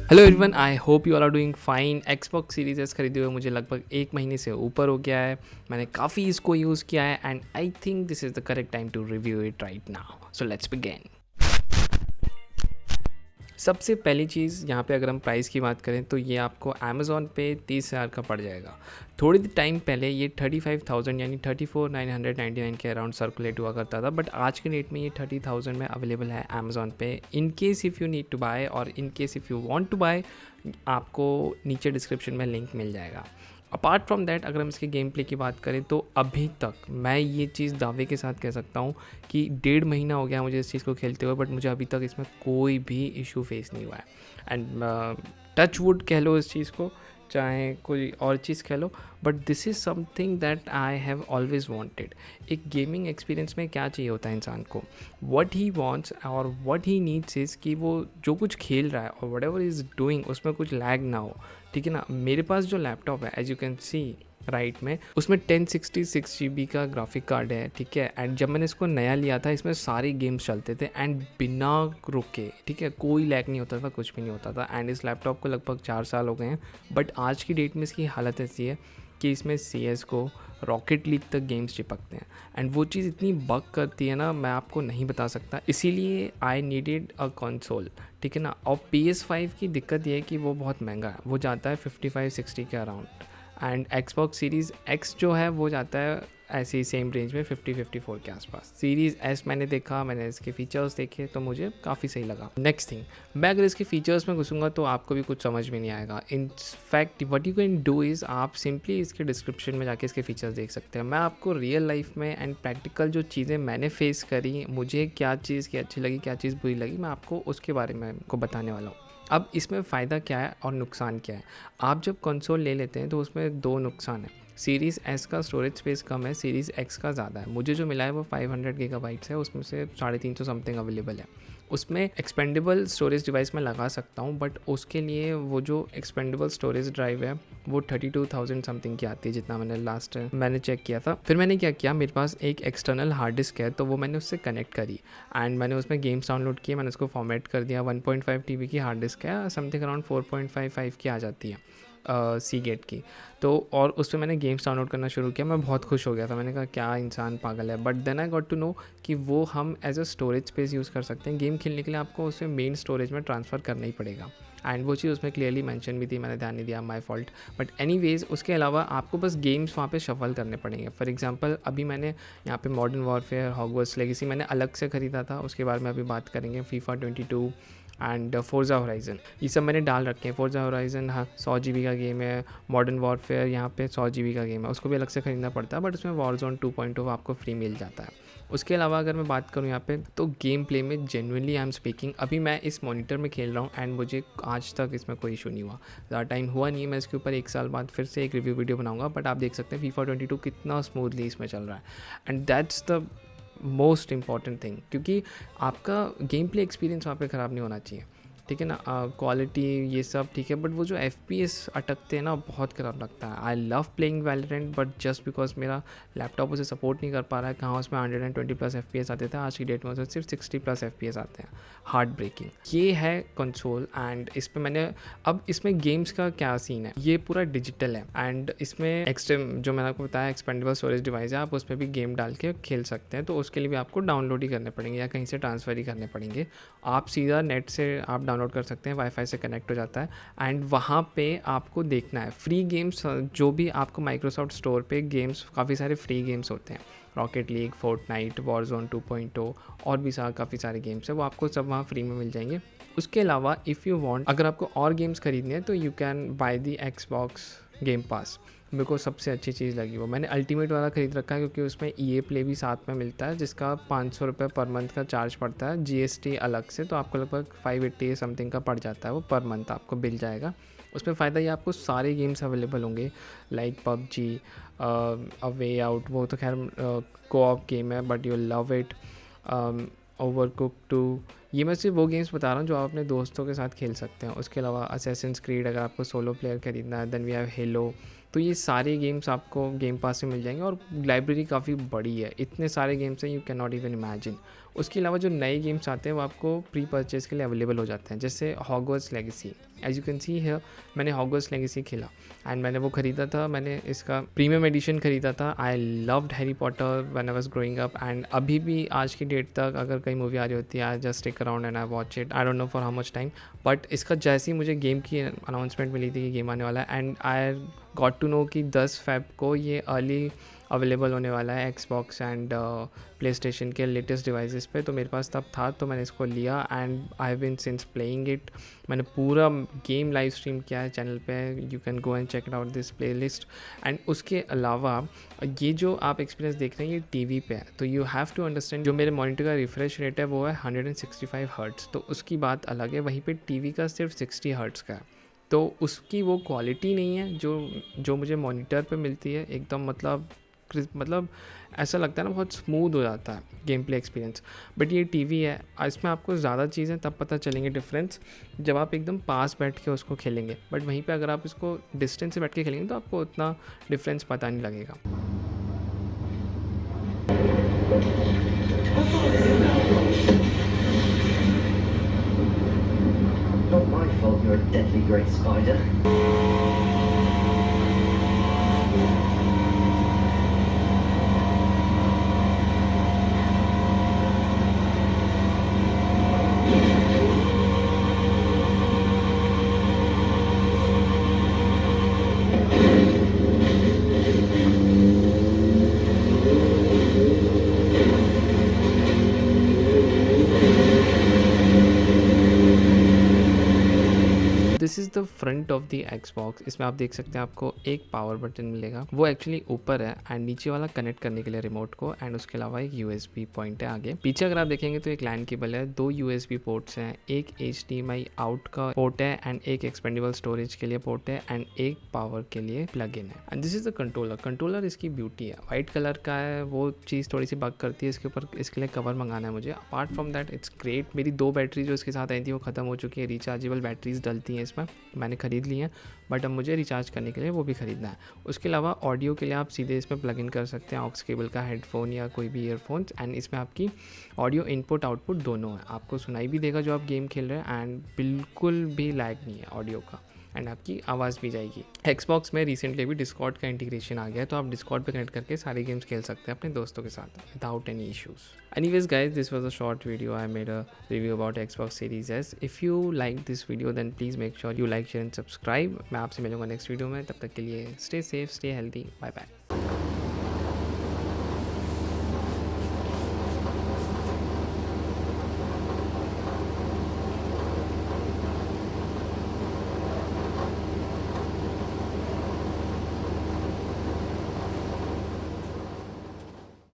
Hello everyone, I hope you all are doing fine. Xbox series S खरीदे हुए मुझे लगभग एक महीने से ऊपर हो गया है। मैंने काफ़ी इसको यूज़ किया है and I think this is the correct time to review it right now. So let's begin. सबसे पहली चीज़ यहाँ पे अगर हम प्राइस की बात करें तो ये आपको अमेज़ॉन पे 30,000 का पड़ जाएगा। थोड़ी टाइम पहले ये 35,000 यानी 34,999 के अराउंड सर्कुलेट हुआ करता था, बट आज के डेट में ये 30,000 में अवेलेबल है अमेज़ॉन पे। In case if you need to buy और in case if you want to buy, आपको नीचे डिस्क्रिप्शन में लिंक मिल जाएगा। अपार्ट फ्रॉम दैट, अगर हम इसके गेम प्ले की बात करें तो अभी तक मैं ये चीज़ दावे के साथ कह सकता हूँ कि 1.5 महीना हो गया मुझे इस चीज़ को खेलते हुए, बट मुझे अभी तक इसमें कोई भी इशू फेस नहीं हुआ है। एंड टच वुड कह लो इस चीज़ को, चाहे कोई और चीज़ कह लो, but this is something that I have always wanted. एक गेमिंग एक्सपीरियंस में क्या चाहिए होता है इंसान को, व्हाट ही वांट्स और व्हाट ही नीड्स इज़ कि वो जो कुछ खेल रहा है और वट एवर इज़ डूइंग उसमें कुछ लैग ना हो। ठीक है ना। मेरे पास जो लैपटॉप है, as you can see right में, उसमें 1066 GB का ग्राफिक कार्ड है। ठीक है। एंड जब मैंने इसको नया लिया था, इसमें सारे गेम्स चलते थे एंड बिना रुके, ठीक है, कोई लैग नहीं होता था, कुछ भी नहीं होता था। एंड इस लैपटॉप को लगभग 4 साल हो गए हैं, बट आज की डेट में इसकी हालत ऐसी है कि इसमें CS को, रॉकेट लीग तक गेम्स चिपकते हैं। एंड वो चीज़ इतनी बग करती है ना, मैं आपको नहीं बता सकता। इसीलिए आई नीडेड अ कंसोल। ठीक है ना। और PS5 की दिक्कत ये है कि वो बहुत महंगा है, वो जाता है 55-60 के around. And Xbox series X जो है वो जाता है ऐसे ही सेम रेंज में 50-54 के आसपास। सीरीज़ S मैंने देखा, मैंने इसके फीचर्स देखे तो मुझे काफ़ी सही लगा। नेक्स्ट थिंग, मैं अगर इसके फीचर्स में घुसूंगा तो आपको भी कुछ समझ में नहीं आएगा। In fact what you can do is, आप सिंपली इसके डिस्क्रिप्शन में जाके इसके फीचर्स देख सकते हैं। मैं आपको रियल लाइफ में एंड प्रैक्टिकल जो चीज़ें मैंने फेस करी, मुझे क्या चीज़ की अच्छी लगी, क्या चीज़ बुरी लगी, मैं आपको उसके बारे में आपको बताने वाला हूँ। अब इसमें फ़ायदा क्या है और नुकसान क्या है। आप जब कंसोल ले लेते हैं तो उसमें दो नुकसान है। सीरीज़ S का स्टोरेज स्पेस कम है, सीरीज़ X का ज़्यादा है। मुझे जो मिला है वो 500 गीगाबाइट्स है, उसमें से 350 समथिंग अवेलेबल है। उसमें एक्सपेंडेबल स्टोरेज डिवाइस मैं लगा सकता हूँ, बट उसके लिए वो जो एक्सपेंडेबल स्टोरेज ड्राइव है वो 32,000 समथिंग की आती है, जितना मैंने चेक किया था। फिर मैंने क्या किया, मेरे पास एक एक्सटर्नल हार्ड डिस्क है तो वो मैंने उससे कनेक्ट करी एंड मैंने उसमें गेम्स डाउनलोड किए। मैंने उसको फॉर्मेट कर दिया। 1.5 TB की हार्ड डिस्क है, समथिंग अराउंड 4.55 की आ जाती है सी गेट की। तो और उस पर मैंने गेम्स डाउनलोड करना शुरू किया। मैं बहुत खुश हो गया था, मैंने कहा क्या इंसान पागल है। But then I got to know कि वो हम as a storage space use कर सकते हैं। गेम खेलने के लिए आपको उसे मेन स्टोरेज में ट्रांसफ़र करना ही पड़ेगा। एंड वो चीज़ उसमें क्लियरली मेंशन भी थी, मैंने ध्यान नहीं दिया, माय फॉल्ट। बट एनीवेज, उसके अलावा आपको बस गेम्स वहाँ पे शफल करने पड़ेंगे। फॉर एग्जांपल, अभी मैंने यहाँ पे मॉडर्न वॉरफेयर, हॉगवर्ट्स लेगेसी मैंने अलग से ख़रीदा था, उसके बारे में अभी बात करेंगे। फीफा 22 एंड फोर्जा होराइजन, ये सब मैंने डाल रखे हैं। फोर्जा होराइजन, हाँ, 100 GB का गेम है। मॉडर्न वॉरफेयर यहाँ पे 100 GB का गेम है, उसको भी अलग से ख़रीदना पड़ता है, बट उसमें वॉरजोन 2.0 आपको फ्री मिल जाता है। उसके अलावा अगर मैं बात करूँ यहाँ पे, तो गेम प्ले में जेन्युइनली आई एम स्पीकिंग, अभी मैं इस मॉनिटर में खेल रहा हूँ एंड मुझे आज तक इसमें कोई इशू नहीं हुआ। ज़्यादा टाइम हुआ नहीं है, मैं इसके ऊपर 1 साल बाद फिर से एक रिव्यू वीडियो बनाऊंगा, बट आप देख सकते हैं फीफा 22 कितना स्मूथली इसमें चल रहा है। And that's the most important thing, क्योंकि आपका गेम प्ले एक्सपीरियंस वहाँ पे ख़राब नहीं होना चाहिए। ठीक है ना। क्वालिटी ये सब ठीक है, बट वो जो FPS अटकते हैं ना, बहुत ख़राब लगता है। I love playing Valorant, but just because मेरा लैपटॉप उसे सपोर्ट नहीं कर पा रहा है। कहाँ उसमें 120+ FPS आते थे, आज की डेट में उसे सिर्फ 60+ FPS आते हैं। हार्ट ब्रेकिंग ये है कंसोल। एंड इस पर मैंने, अब इसमें गेम्स का क्या सीन है, ये पूरा डिजिटल है एंड इसमें एक्सट्रीम जो मैंने आपको बताया एक्सपेंडेबल स्टोरेज डिवाइस है, आप उस पर भी गेम डाल के खेल सकते हैं। तो उसके लिए भी आपको डाउनलोड ही करने पड़ेंगे या कहीं से ट्रांसफ़र ही करने पड़ेंगे। आप सीधा नेट से आप डाउनलोड कर सकते हैं, वाईफाई से कनेक्ट हो जाता है एंड वहाँ पे आपको देखना है फ्री गेम्स। जो भी आपको माइक्रोसॉफ्ट स्टोर पे गेम्स, काफ़ी सारे फ्री गेम्स होते हैं, रॉकेट लीग, फोर्टनाइट, वॉरजोन 2.0 और भी काफ़ी सारे गेम्स हैं, वो आपको सब वहाँ फ्री में मिल जाएंगे। उसके अलावा इफ़ यू वांट, अगर आपको और गेम्स खरीदने हैं तो you can by the Xbox game pass. मेरे को सबसे अच्छी चीज़ लगी वो, मैंने अल्टीमेट वाला ख़रीद रखा है, क्योंकि उसमें EA प्ले भी साथ में मिलता है, जिसका 500 रुपये पर मंथ का चार्ज पड़ता है, GST अलग से, तो आपको लगभग 580 समथिंग का पड़ जाता है वो पर मंथ आपको मिल जाएगा। उसमें फ़ायदा ये, आपको सारे गेम्स अवेलेबल होंगे, लाइक PUBG, अ वे आउट, वो तो खैर कोऑप गेम है but you love it, overcook 2, ये मैं सिर्फ वो गेम्स बता रहा हूँ जो आप अपने दोस्तों के साथ खेल सकते हैं। उसके अलावा असैसिन्स क्रीड, अगर आपको सोलो प्लेयर खरीदना है, देन वी हैव हेलो। तो ये सारे गेम्स आपको गेम पास से मिल जाएंगे और लाइब्रेरी काफ़ी बड़ी है, इतने सारे गेम्स हैं, you can not even imagine. उसके अलावा जो नए गेम्स आते हैं वो आपको प्री परचेज़ के लिए अवेलेबल हो जाते हैं, जैसे Hogwarts Legacy. As you can see here, मैंने हॉगवर्ट्स लेगेसी खेला एंड मैंने वो ख़रीदा था, मैंने इसका प्रीमियम एडिशन ख़रीदा था। I loved Harry Potter when I was growing up, and अभी भी आज की डेट तक अगर कई मूवी आ रही होती है, I just stick around and I watch it. I don't know for how much time, but इसका जैसे ही मुझे गेम की अनाउंसमेंट मिली थी कि गेम आने वाला है, and I got to know कि 10 फ़ेब को ये अर्ली अवेलेबल होने वाला है एक्सबॉक्स एंड प्ले स्टेशन के लेटेस्ट डिवाइसेस पे, तो मेरे पास तब था, तो मैंने इसको लिया and I have been since playing it. मैंने पूरा गेम लाइव स्ट्रीम किया है चैनल पे, you can go and check it out this playlist. And उसके अलावा ये जो आप एक्सपीरियंस देख रहे हैं ये टीवी पे है, तो यू हैव टू अंडरस्टैंड जो मेरे मॉनिटर का रिफ्रेश रेट है वो है 165 हर्ट्ज़, तो उसकी बात अलग है। वहीं पे टीवी का सिर्फ 60 हर्ट्ज़ का है, तो उसकी वो क्वालिटी नहीं है जो मुझे मॉनिटर पे मिलती है एकदम। मतलब ऐसा लगता है ना, बहुत स्मूथ हो जाता है गेम प्ले एक्सपीरियंस। बट ये टीवी है, इसमें आपको ज़्यादा चीज़ें तब पता चलेंगे डिफरेंस जब आप एकदम पास बैठ के उसको खेलेंगे, बट वहीं पे अगर आप इसको डिस्टेंस से बैठ के खेलेंगे तो आपको उतना डिफरेंस पता नहीं लगेगा। Not my fault you're a deadly great spider. This is the front of the Xbox. इसमें आप देख सकते हैं आपको एक पावर बटन मिलेगा, वो एक्चुअली ऊपर है, एंड नीचे वाला कनेक्ट करने के लिए रिमोट को, एंड उसके अलावा एक USB पॉइंट है आगे। पीछे अगर आप देखेंगे तो एक लैन केबल है, 2 USB पोर्ट्स हैं, एक HDMI आउट का पोर्ट है, एंड एक एक्सपेंडेबल स्टोरेज के लिए पोर्ट है, एंड एक पावर के लिए प्लग इन है। And this is the controller इसकी ब्यूटी है, वाइट कलर का है, वो चीज़ थोड़ी सी बग करती है इसके ऊपर, इसके लिए कवर मंगाना है मुझे। Apart from that it's great. मेरी 2 बैटरी जो इसके साथ आई थी वो ख़त्म हो चुकी है, रिचार्जेबल बैटरीज डलती हैं इसमें, मैंने ख़रीद ली हैं, बट अब मुझे रिचार्ज करने के लिए वो भी ख़रीदना है। उसके अलावा ऑडियो के लिए आप सीधे इसमें प्लग इन कर सकते हैं ऑक्स केबल का हेडफोन या कोई भी ईयरफोन्स, एंड इसमें आपकी ऑडियो इनपुट आउटपुट दोनों है, आपको सुनाई भी देगा जो आप गेम खेल रहे हैं, एंड बिल्कुल भी लैग नहीं है ऑडियो का, एंड आपकी आवाज़ भी जाएगी। एक्सबॉक्स में रिसेंटली भी डिस्कॉर्ड का इंटीग्रेशन आ गया है, तो आप डिस्कॉर्ड पे कनेक्ट करके सारे गेम्स खेल सकते हैं अपने दोस्तों के साथ without any issues. Anyways guys, this was a short video. I made a review about Xbox Series S. If you like this video then please make sure you like, share and subscribe. मैं आपसे मिलूंगा next video में, तब तक के लिए stay safe, stay healthy, bye bye.